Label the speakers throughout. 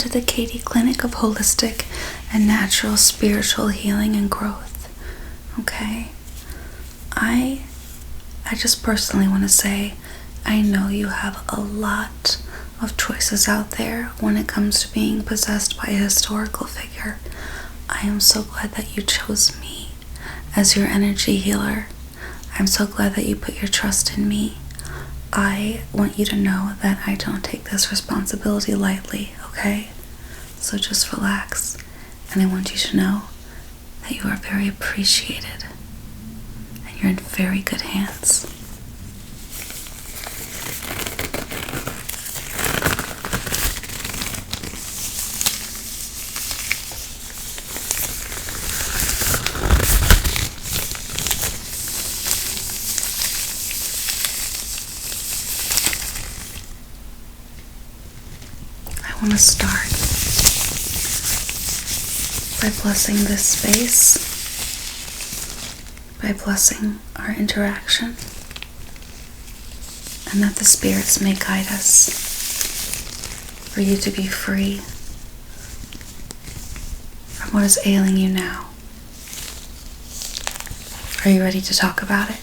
Speaker 1: to the Katie Clinic of Holistic and Natural Spiritual Healing and Growth. Okay? I just personally want to say, I know you have a lot of choices out there when it comes to being possessed by a historical figure. I am so glad that you chose me as your energy healer. I'm so glad that you put your trust in me. I want you to know that I don't take this responsibility lightly, okay? So just relax, and I want you to know that you are very appreciated, and you're in very good hands. I want to start by blessing this space, by blessing our interaction, and that the spirits may guide us for you to be free from what is ailing you now. Are you ready to talk about it?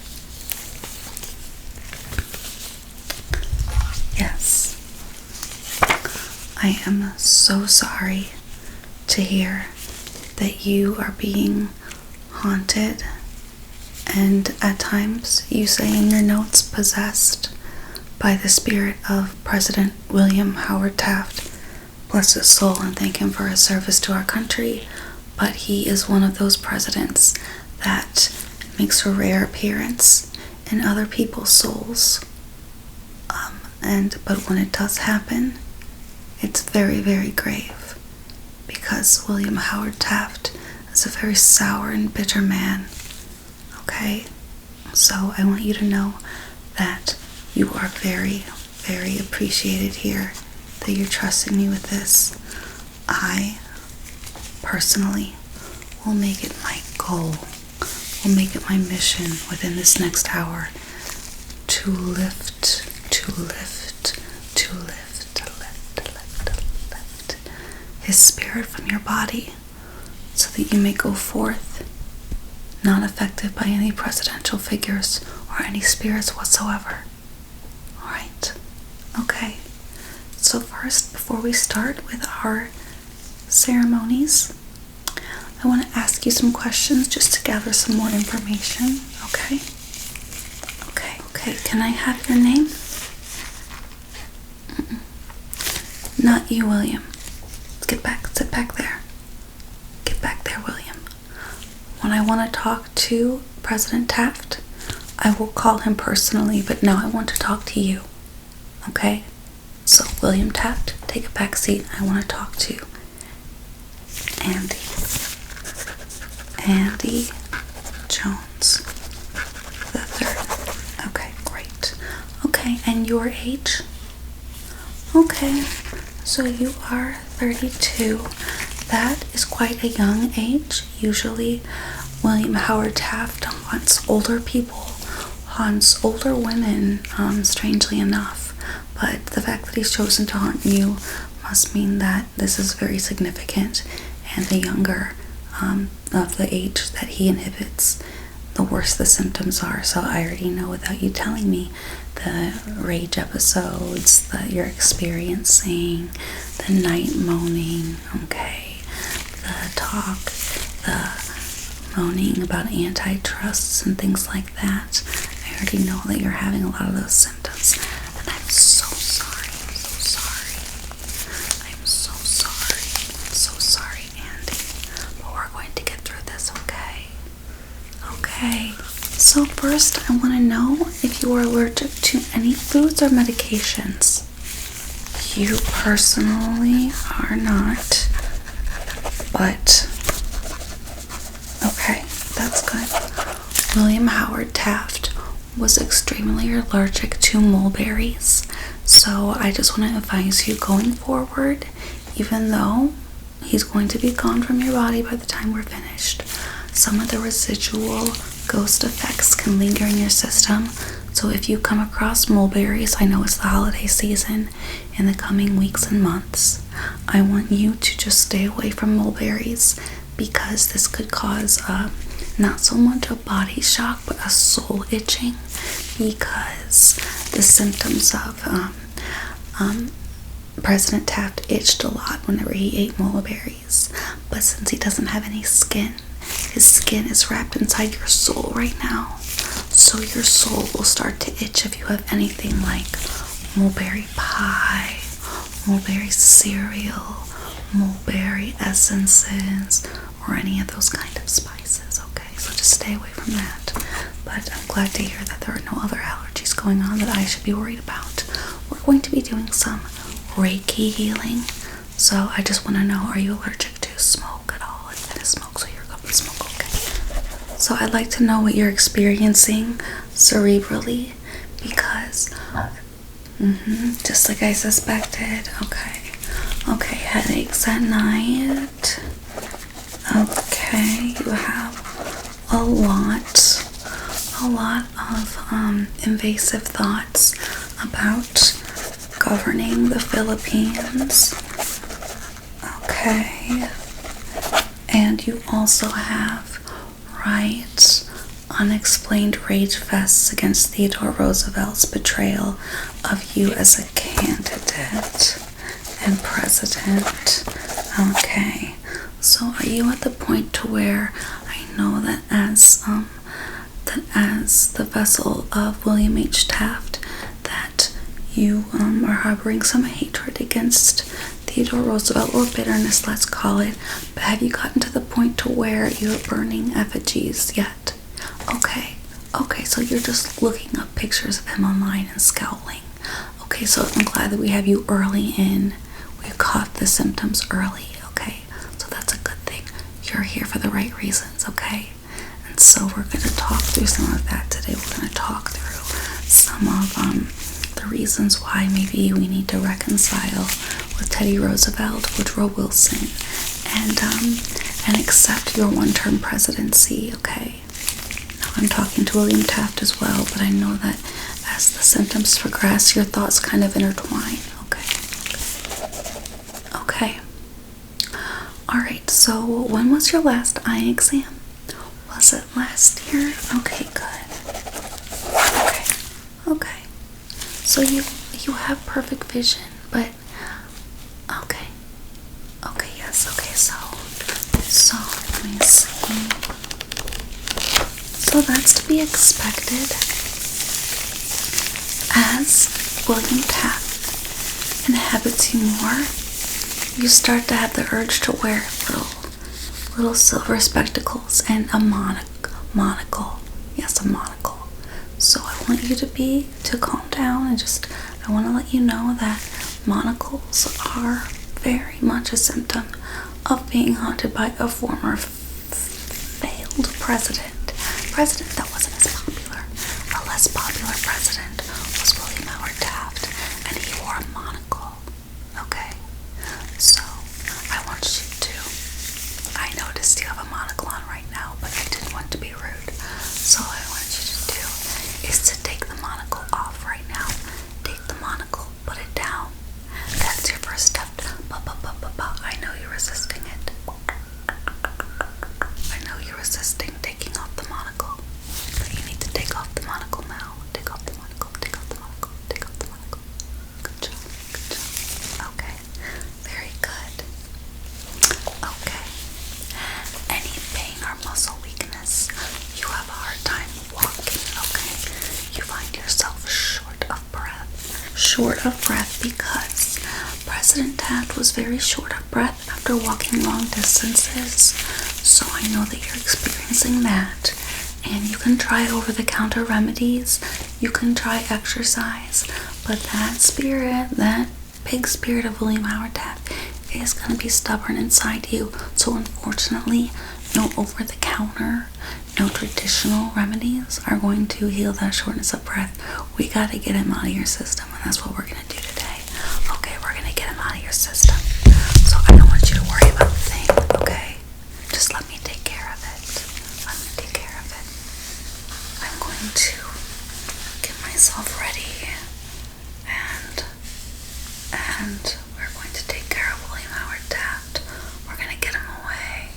Speaker 1: Yes. I am so sorry to hear that you are being haunted, and at times you say in your notes possessed by the spirit of President William Howard Taft. Bless his soul and thank him for his service to our country, but he is one of those presidents that makes a rare appearance in other people's souls. But when it does happen, it's very, very grave, because William Howard Taft is a very sour and bitter man, okay? So I want you to know that you are very, very appreciated here, that you're trusting me with this. I, personally, will make it my goal, will make it my mission within this next hour to lift his spirit from your body, so that you may go forth not affected by any presidential figures or any spirits whatsoever. Alright? Okay. So first, before we start with our ceremonies, I want to ask you some questions just to gather some more information. Okay? Okay. Can I have your name? Not you, William. Sit back there. Get back there, William. When I want to talk to President Taft, I will call him personally, but now I want to talk to you. Okay? So, William Taft, take a back seat. I want to talk to Andy Jones the third. Okay, great. Okay, and your age? Okay, so you are 32. That is quite a young age. Usually, William Howard Taft haunts older people, haunts older women, strangely enough. But the fact that he's chosen to haunt you must mean that this is very significant, and the younger of the age that he inhibits, the worse the symptoms are. So I already know without you telling me the rage episodes that you're experiencing, the night moaning, okay, the talk, the moaning about antitrusts and things like that. I already know that you're having a lot of those symptoms, and I'm so sorry. I'm so sorry, Andy. But we're going to get through this, okay? Okay. So first, I want to know if you are allergic to any foods or medications. You personally are not, but okay, that's good. William Howard Taft was extremely allergic to mulberries, so I just want to advise you going forward, even though he's going to be gone from your body by the time we're finished, some of the residual ghost effects can linger in your system, So if you come across mulberries, I know it's the holiday season in the coming weeks and months, I want you to just stay away from mulberries, because this could cause not so much a body shock but a soul itching, because the symptoms of President Taft itched a lot whenever he ate mulberries, but since he doesn't have any skin, his skin is wrapped inside your soul right now, so your soul will start to itch if you have anything like mulberry pie, mulberry cereal, mulberry essences, or any of those kind of spices. Okay, so just stay away from that. But I'm glad to hear that there are no other allergies going on that I should be worried about. We're going to be doing some REIKI healing, so I just want to know, are you allergic to smoke at all? If that is smoke, so you're going to smoke, okay? So I'd like to know what you're experiencing cerebrally, because just like I suspected. Okay, headaches at night. Okay, you have a lot of invasive thoughts about governing the Philippines. Okay, and you also have, right, unexplained rage fests against Theodore Roosevelt's betrayal of you as a candidate and president. Okay, so are you at the point to where I know that as the vessel of William H.Taft, that you are harboring some hatred against Theodore Roosevelt, or bitterness, let's call it, but have you gotten to the point to where you're burning effigies yet? Okay, so you're just looking up pictures of him online and scowling. Okay, so I'm glad that we have you early in. We caught the symptoms early, okay? So that's a good thing. You're here for the right reasons, okay? And so we're going to talk through some of that today. We're going to talk through some of the reasons why maybe we need to reconcile with Teddy Roosevelt, Woodrow Wilson, and accept your one-term presidency, okay? Now, I'm talking to William Taft as well, but I know that as the symptoms progress, your thoughts kind of intertwine, okay? Alright, so when was your last eye exam? Was it last year? Okay, good. Okay. So you have perfect vision, but yes, so let me see. So that's to be expected. As William Taft inhabits you more, you start to have the urge to wear little silver spectacles and a monocle. Yes, a monocle. So I want you to calm down, and I want to let you know that monocles are very much a symptom of being haunted by a former failed president that wasn't as popular. A less popular president was William Howard Taft, and he wore a monocle. Okay, so I noticed you have a monocle on right now, but I didn't want to be rude. So what I want you to do is to take the monocle off right now. Take the monocle, put it down. That's your first step. I know you're resisting it. I know you're resisting taking off the monocle. But you need to take off the monocle now. Take off the monocle. Take off the monocle. Take off the monocle. Good job. Okay. Very good. Okay. Any pain or muscle weakness? You have a hard time walking, okay? You find yourself short of breath. Short of breath because President Taft was very short of breath after walking long distances. So I know that you're experiencing that. And you can try over-the-counter remedies. You can try exercise. But that pig spirit of William Howard Taft is going to be stubborn inside you. So unfortunately, no over-the-counter, no traditional remedies are going to heal that shortness of breath. We got to get him out of your system, and that's what we're going to do today. Okay, we're going to get him out of your system. So I don't want you to worry about a thing, okay? Just let me take care of it. I'm going to get my yourself ready, and we're going to take care of William Howard Taft. We're going to get him away.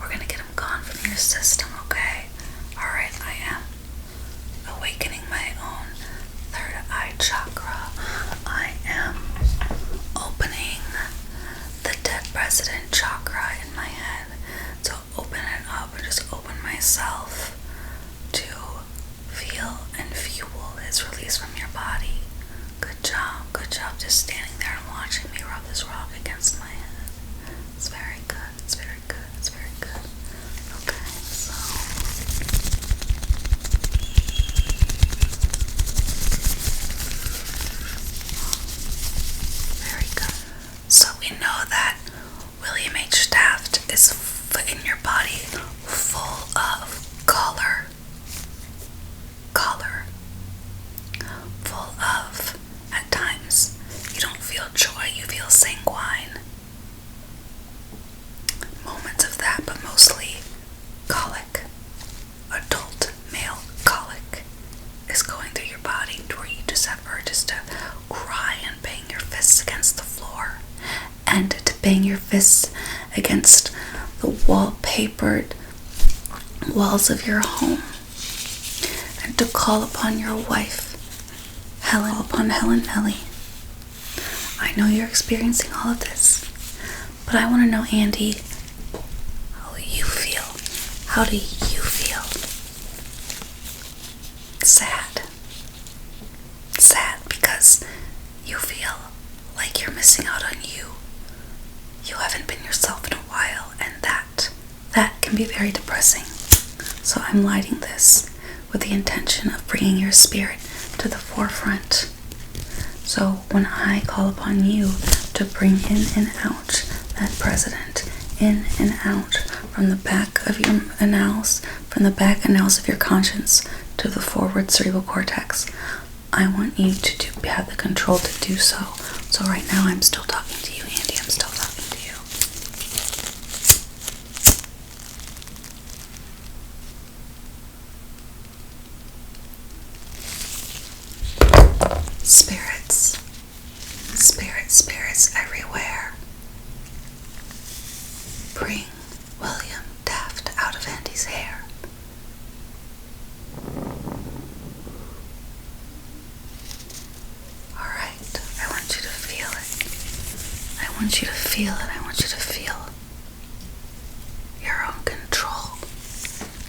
Speaker 1: We're going to get him gone from your system, okay? Alright, I am awakening my own third eye chakra. I am opening the dead president chakra in my head. So open it up and just open myself to feel and fuel is released from your body. Good job just standing there and watching me rub this rock against my head. It's very good, it's very good, it's very good. Okay, so very good. So we know that William H.Taft is in your body full of color, full of, at times, you don't feel joy, you feel sanguine. Moments of that, but mostly colic. Adult male colic is going through your body to where you just have urges to cry and bang your fists against the floor, and to bang your fists against the wallpapered walls of your home, and to call upon your wife, Helen Ellie. I know you're experiencing all of this, but I want to know, Andy, how you feel. How do you feel? Sad. Sad because you feel like you're missing out on you. You haven't been yourself in a while, and that can be very depressing. So I'm lighting this with the intention of bringing your spirit to the forefront. So when I call upon you to bring in and out that president, in and out from the back of your annals, from the back annals of your conscience to the forward cerebral cortex, I want you to have the control to do so. So right now I'm still talking to you, Andy. I'm still talking to you. Spirits everywhere. Bring William Taft out of Andy's hair. Alright, I want you to feel it. I want you to feel it. I want you to feel your own control.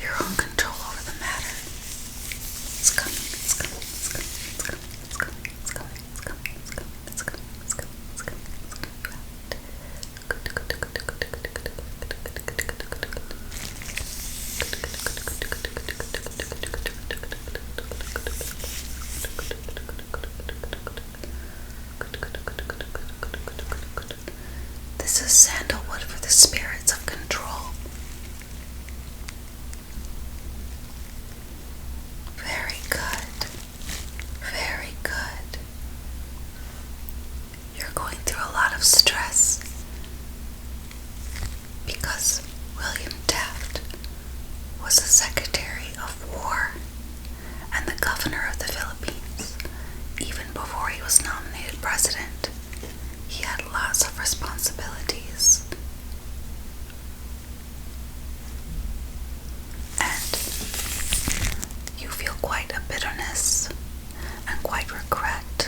Speaker 1: Your own control over the matter. It's coming, it's coming, it's coming, it's coming, it's coming, it's coming, it's coming, it's coming, it's coming, it's coming, it's coming, it's coming. This is sandalwood for the spirits of control. Very good. Very good. You're going through a lot of stress because William Taft was the Secretary of War and the Governor of the Philippines. Even before he was nominated president, he had lots of responsibilities. And you feel quite a bitterness and quite regret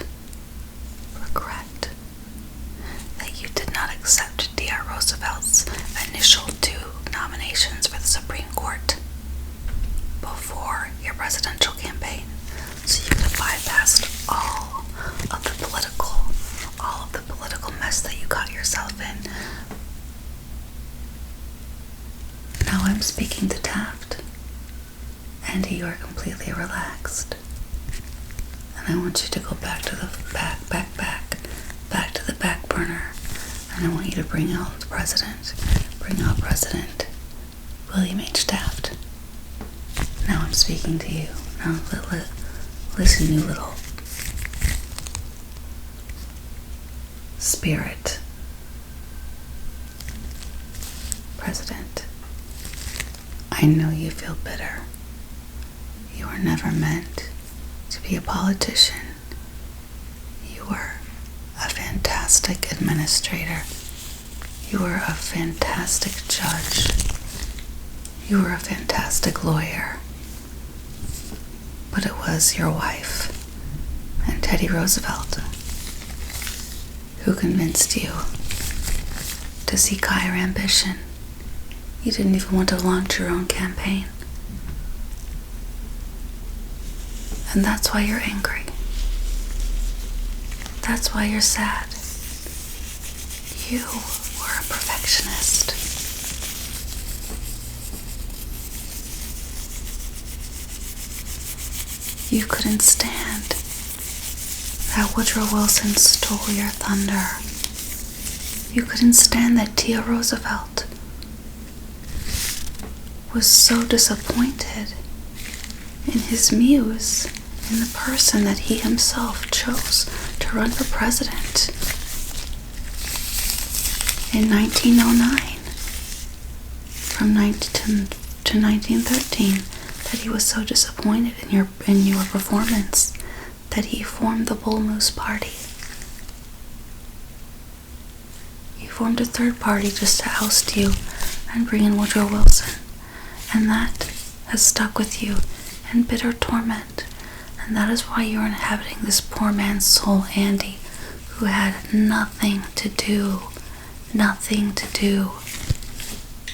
Speaker 1: that you did not accept D.R. Roosevelt's initial 2 nominations for the Supreme Court before your presidential campaign, so you could have bypassed all of the political mess that you got yourself in. Now I'm speaking to Taft, and you are completely relaxed. And I want you to go back to the back to the back burner, and I want you to bring out President William H. Taft. Now I'm speaking to you. Now listen, you little spirit. President, I know you feel bitter. You were never meant to be a politician. You were a fantastic administrator. You were a fantastic judge. You were a fantastic lawyer. But it was your wife and Teddy Roosevelt who convinced you to seek higher ambition. You didn't even want to launch your own campaign. And that's why you're angry. That's why you're sad. You were a perfectionist. You couldn't stand that Woodrow Wilson stole your thunder. You couldn't stand that Theodore Roosevelt was so disappointed in his muse, in the person that he himself chose to run for president in 1909, from 19 to 1913, that he was so disappointed in your performance that he formed the Bull Moose Party. He formed a third party just to oust you and bring in Woodrow Wilson, and that has stuck with you in bitter torment. And that is why you're inhabiting this poor man's soul, Andy, who had nothing to do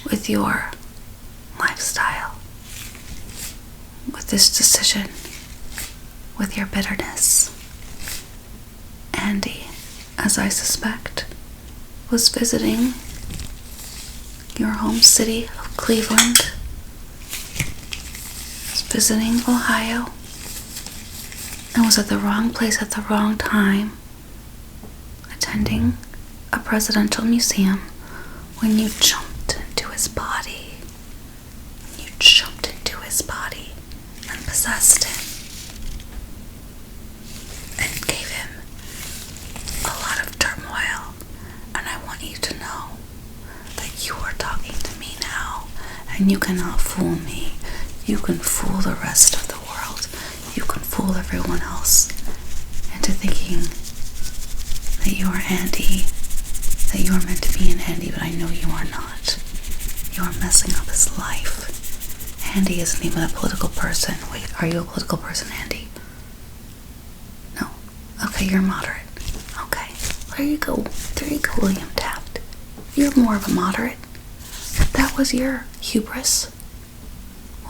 Speaker 1: with your lifestyle, with this decision, with your bitterness. Andy, as I suspect, was visiting your home city of Cleveland, was visiting Ohio, and was at the wrong place at the wrong time, attending a presidential museum, when you jumped into his body. When you jumped into his body and possessed him and gave him a lot of turmoil. And I want you to know that you are talking to me now, and you cannot fool me. You can fool the rest of the world. You can fool everyone else into thinking that you are Andy, that you are meant to be an Andy, but I know you are not. You are messing up his life. Andy isn't even a political person. Wait, are you a political person, Andy? No. Okay, you're moderate. Okay, there you go. There you go, William Taft. You're more of a moderate. That was your hubris.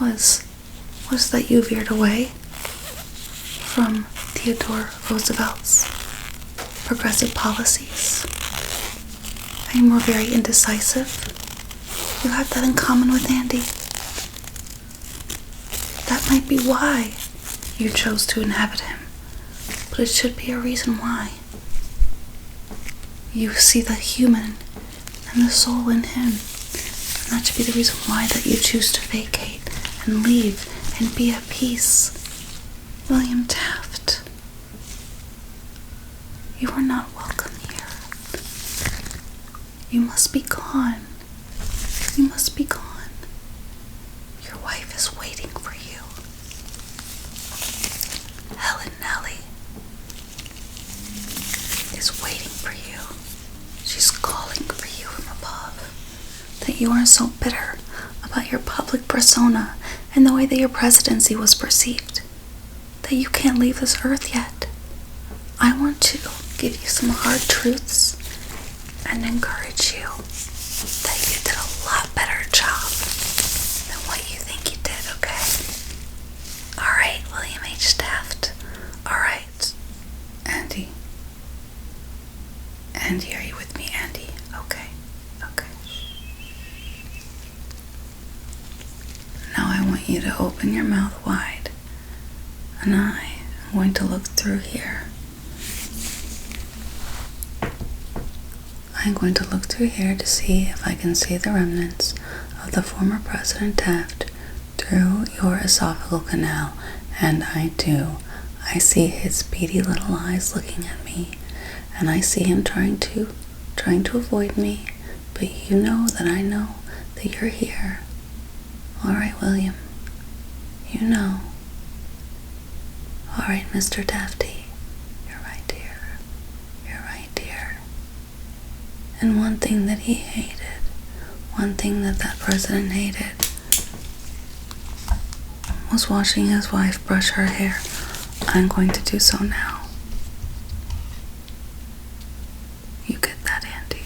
Speaker 1: Was that you veered away from Theodore Roosevelt's progressive policies, and you were very indecisive. You have that in common with Andy. That might be why you chose to inhabit him, but it should be a reason why. You see the human and the soul in him, and that should be the reason why that you choose to vacate and leave and be at peace. William Taft, you are not welcome here. You must be gone. You must be gone. Your wife is waiting for you. Helen Nellie is waiting for you. She's calling for you from above. That you are so bitter about your public persona and the way that your presidency was perceived, that you can't leave this earth yet. I want to give you some hard truths and encourage you that you did a lot better job than what you think you did, okay? Alright, William H.Taft. Alright. Andy. Andy, are you with me, Andy? Okay. Okay. Now I want you to open your mouth wide, and I am going to look through here. I'm going to look through here to see if I can see the remnants of the former President Taft through your esophageal canal, and I do. I see his beady little eyes looking at me, and I see him trying to avoid me, but you know that I know that you're here. All right, William, you know. Alright, Mr. Tafty, you're right here. You're right here. And one thing that he hated, one thing that president hated, was watching his wife brush her hair. I'm going to do so now. You get that, Andy?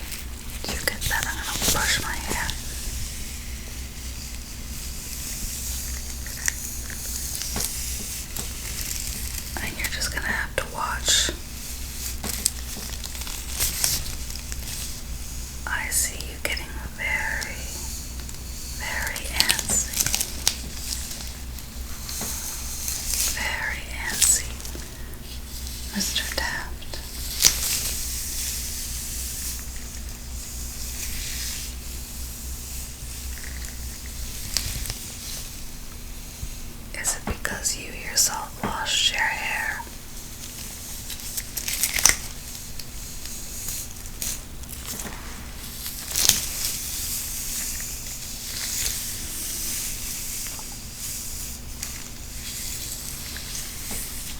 Speaker 1: You get that? I'm gonna brush my hair. And you're just gonna have to watch. I see you getting very, very antsy. Very antsy, Mr. Taft. Is it because you yourself lost your hair?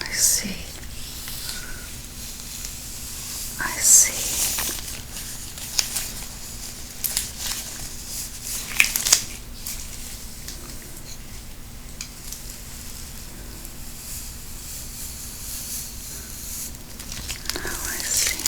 Speaker 1: I see. I see. Now I see.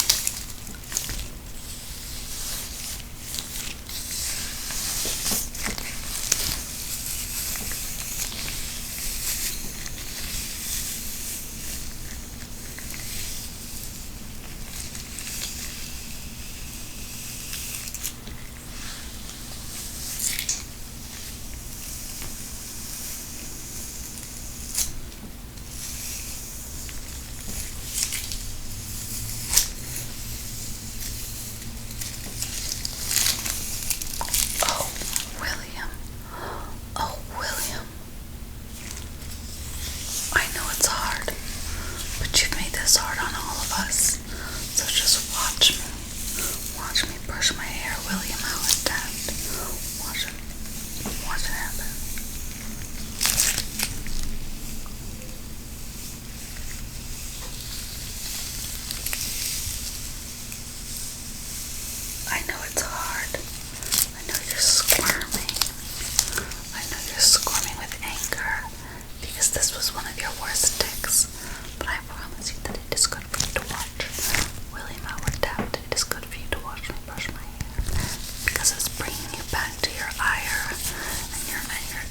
Speaker 1: Oh, William. Oh, William. I know it's hard, but you've made this hard on all of us. So just watch me. Watch me brush my hair, William H.Taft. Watch it. Watch it happen. I know it's hard. I know you're squirming. I know you're squirming with anger because this was one of your worst ticks. But I promise you that it is good for you to watch. William H.Taft, it is good for you to watch me brush my hair because it's bringing you back to your ire and your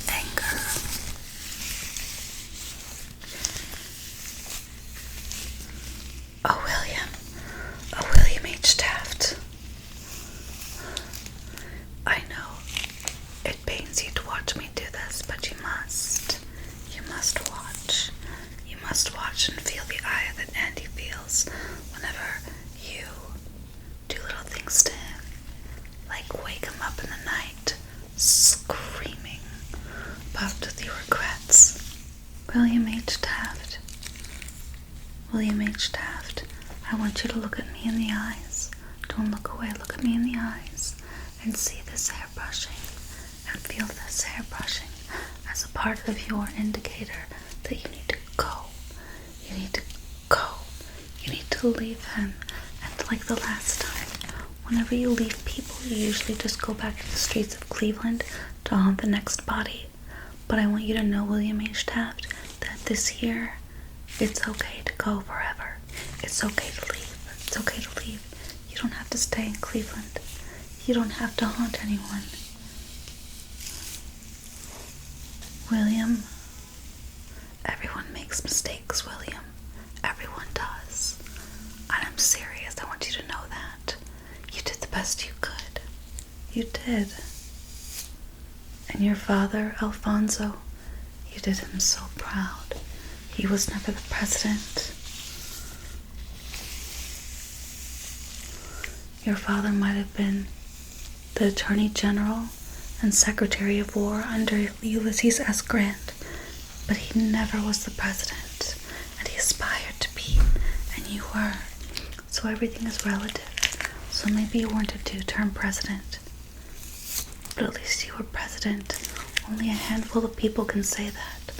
Speaker 1: anger. Oh, William. Oh, William H.Taft. I know it pains you to watch me do this, but you must. You must watch. You must watch and feel the ire that Andy feels whenever you do little things to him. Like wake him up in the night, screaming about the regrets. William H.Taft. William H.Taft, I want you to look at me in the eyes. Don't look away, look at me in the eyes and see this hair brushing and feel this hair brushing as a part of your indicator that you need to go. You need to go. You need to leave him. And like the last time, whenever you leave people, you usually just go back to the streets of Cleveland to haunt the next body. But I want you to know, William H.Taft, that this year, it's okay to go forever. It's okay to leave. It's okay to leave. You don't have to stay in Cleveland. You don't have to haunt anyone. William, everyone makes mistakes, William. Everyone does. And I'm serious. I want you to know that. You did the best you could. You did. And your father, Alfonso, you did him so proud. He was never the president. Your father might have been the Attorney General and Secretary of War under Ulysses S. Grant, but he never was the president, and he aspired to be, and you were. So everything is relative. So maybe you weren't a two-term president, but at least you were president. Only a handful of people can say that.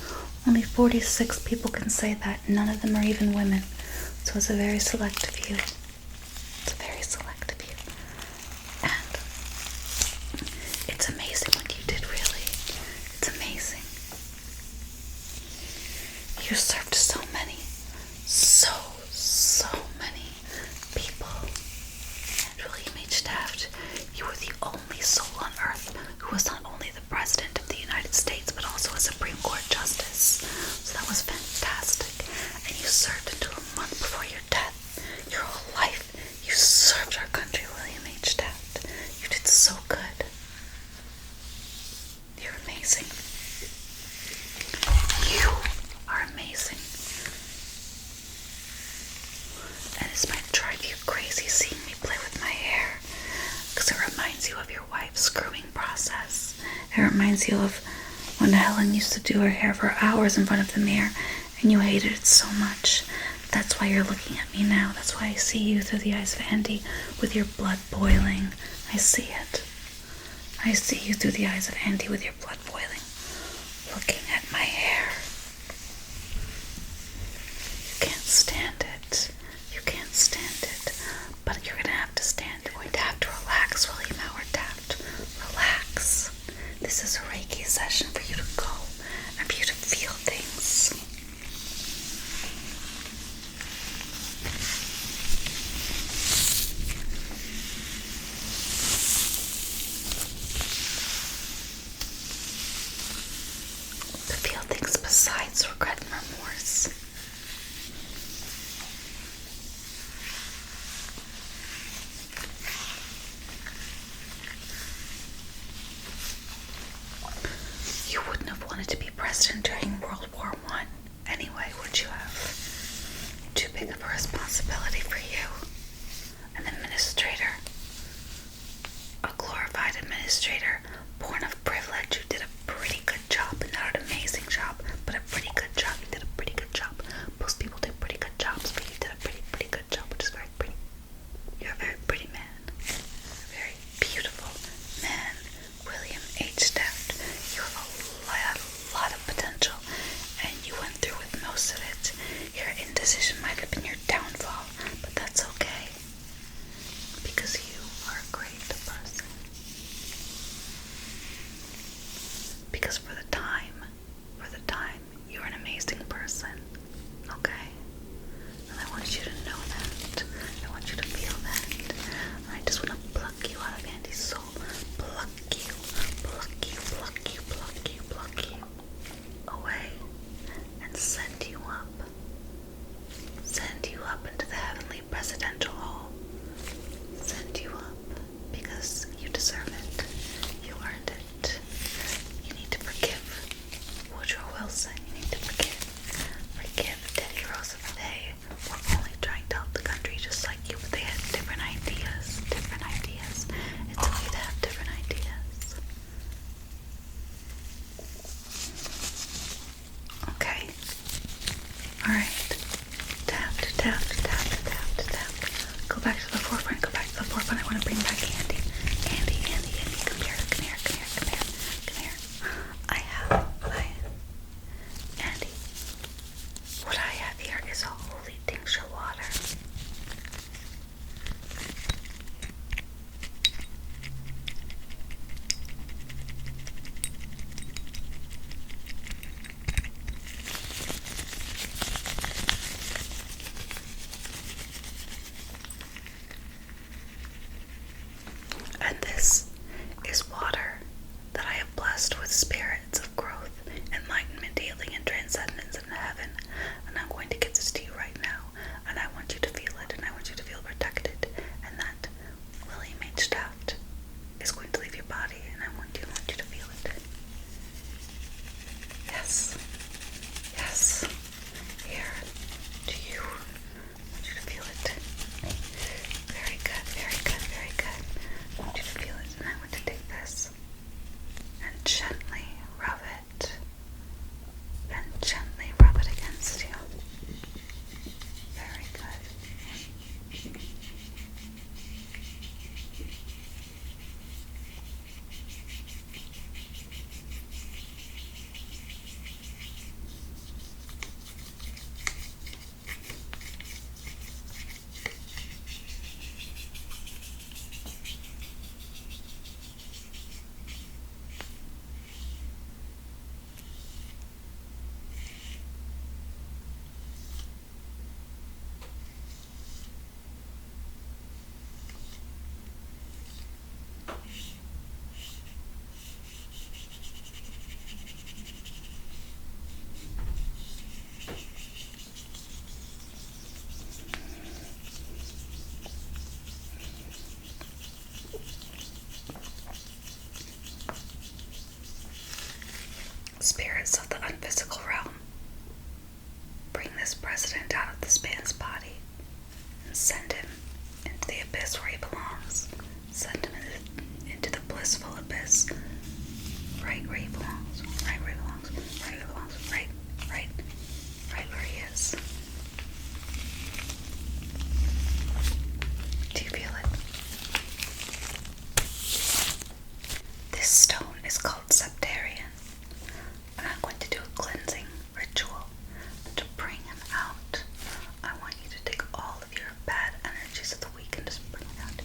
Speaker 1: Only 46 people can say that. None of them are even women. So it's a very selective few. It's a very selective few. And it's amazing what you did, really. It's amazing. You served so many people. And William H.Taft, you were the only soul on earth who was not only the President of the United States, but also a Supreme Court Justice. So that was fantastic. And you served until a month before your death. Your whole life, you served our country, William H.Taft. You did so good. You're amazing. You are amazing. And it might drive you crazy seeing me play with my hair, because it reminds you of your wife's screwing process. It reminds you of when Helen used to do her hair for hours in front of the mirror, and you hated it so much. That's why you're looking at me now. That's why I see you through the eyes of Andy with your blood boiling. I see it. I see you through the eyes of Andy with your blood boiling, looking at my hair. You can't stand it. You can't stand it. But you're going to have to stand it. You're going to have to relax, William Howard Taft. Relax. This is a Reiki session for you to go and for you to feel things. To feel things besides regret and remorse. You wouldn't have wanted to be president during World War I anyway, would you have? Too big of a responsibility for you. An administrator. A glorified administrator, born of privilege, who did a pretty good job. Not an amazing job, but a pretty good job. You did a pretty good job. Most people do pretty good jobs, but you did a pretty good job, which is very pretty. You're a very pretty man. A very beautiful man, William H.Taft. You have a lot of potential, and you went through with most of it. Your indecision might have been your downfall, but that's okay, because you are a great person. Because for the time, you're an amazing person, okay? And I want you to know that. I want you to feel that. And I just want to pluck you out of Andy's soul. Pluck you away and send you up. Send you up into the heavenly presidential hall. Send you up because you deserve it. You earned it. You need to forgive Woodrow Wilson. You need to forgive Teddy Roosevelt. They were only trying to help the country just like you, but they had different ideas. It's okay to have different ideas. Okay. Alright. Taft. Go back to the forefront. I want to bring back Andy. Andy. Come here. Andy. What I have here is a holy tincture water. And this is water that I have blessed with spirits of growth, enlightenment, healing, and transcendence in heaven. And I'm going to give this to you right now. And I want you to feel it, and I want you to feel protected. And that William H.Taft is going to leave your body, and I want you to feel it. Yes. Here. To you. I want you to feel it. Very good. I want you to feel it, and I want to take this and gently rub it against you. Very good. spirits of the unphysical realm, bring this president out of this man's body and send him into the abyss where he belongs. Send him into the blissful abyss, right where he belongs, right where he belongs, right where he belongs, right where he is. Do you feel it? This stone is called Septarian, and I'm going to do a cleansing ritual to bring him out. I want you to take all of your bad energies of the week and just bring it out.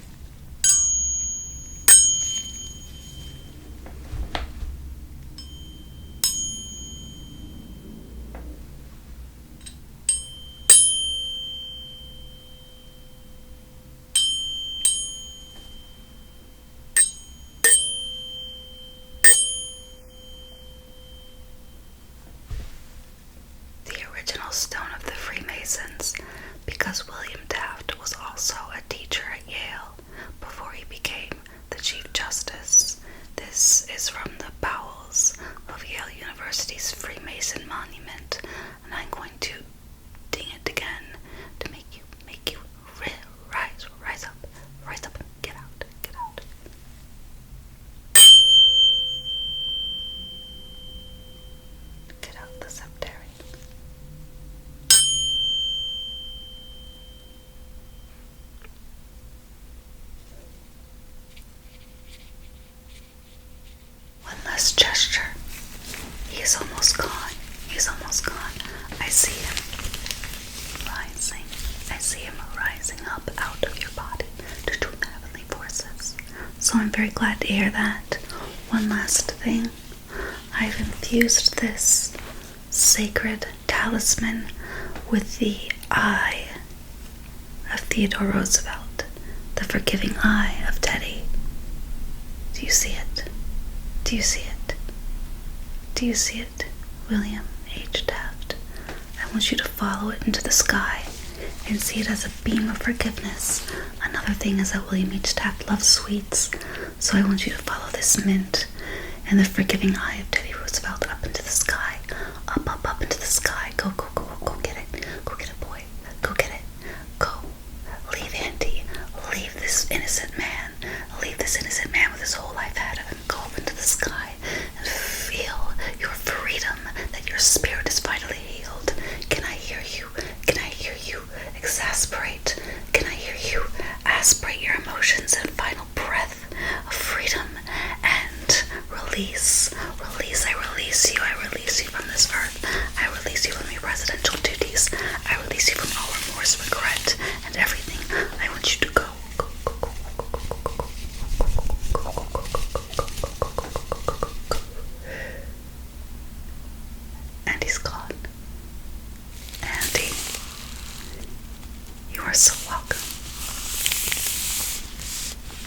Speaker 1: The original stone of the Freemasons, because William Taft was also a teacher at Yale before he became the Chief Justice. This is from the bowels of Yale University's Freemason Monument, and I'm going to ding it again to make you rise up, and get out. Get out the septarian. One last gesture. He is almost gone. I see him rising. I see him rising up out of your body to join the heavenly forces. So I'm very glad to hear that. One last thing. I've infused this sacred talisman with the eye of Theodore Roosevelt, the forgiving eye of Teddy. Do you see it? Do you see it? Do you see it, William H.Taft? I want you to follow it into the sky and see it as a beam of forgiveness. Another thing is that William H.Taft loves sweets, so I want you to follow this mint and the forgiving eye of Teddy Roosevelt up into the sky. Up into the sky. Go get it. Go get it, boy. Go get it. Go. Leave Auntie. Leave this innocent man. Leave this innocent man with his whole life ahead of him. Go up into the sky and feel your freedom, that your spirit is finally healed. Can I hear you? Can I hear you exasperate? Can I hear you aspirate your emotions and final breath of freedom and release? I release you from this earth. I release you from your residential duties. I release you from all remorse, regret, and everything. I want you to go. And he's gone. Andy, you are so welcome.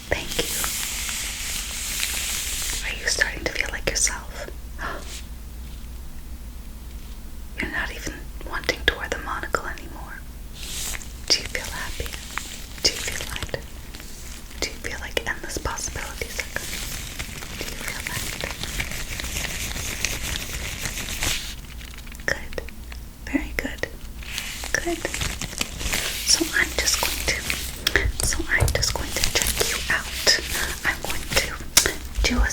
Speaker 1: Thank you. Are you starting to feel like yourself? You're not even wanting to wear the monocle anymore. Do you feel happy? Do you feel light? Do you feel like endless possibilities are coming? Do you feel that? Good. Very good. Good. So I'm just going to check you out. I'm going to do a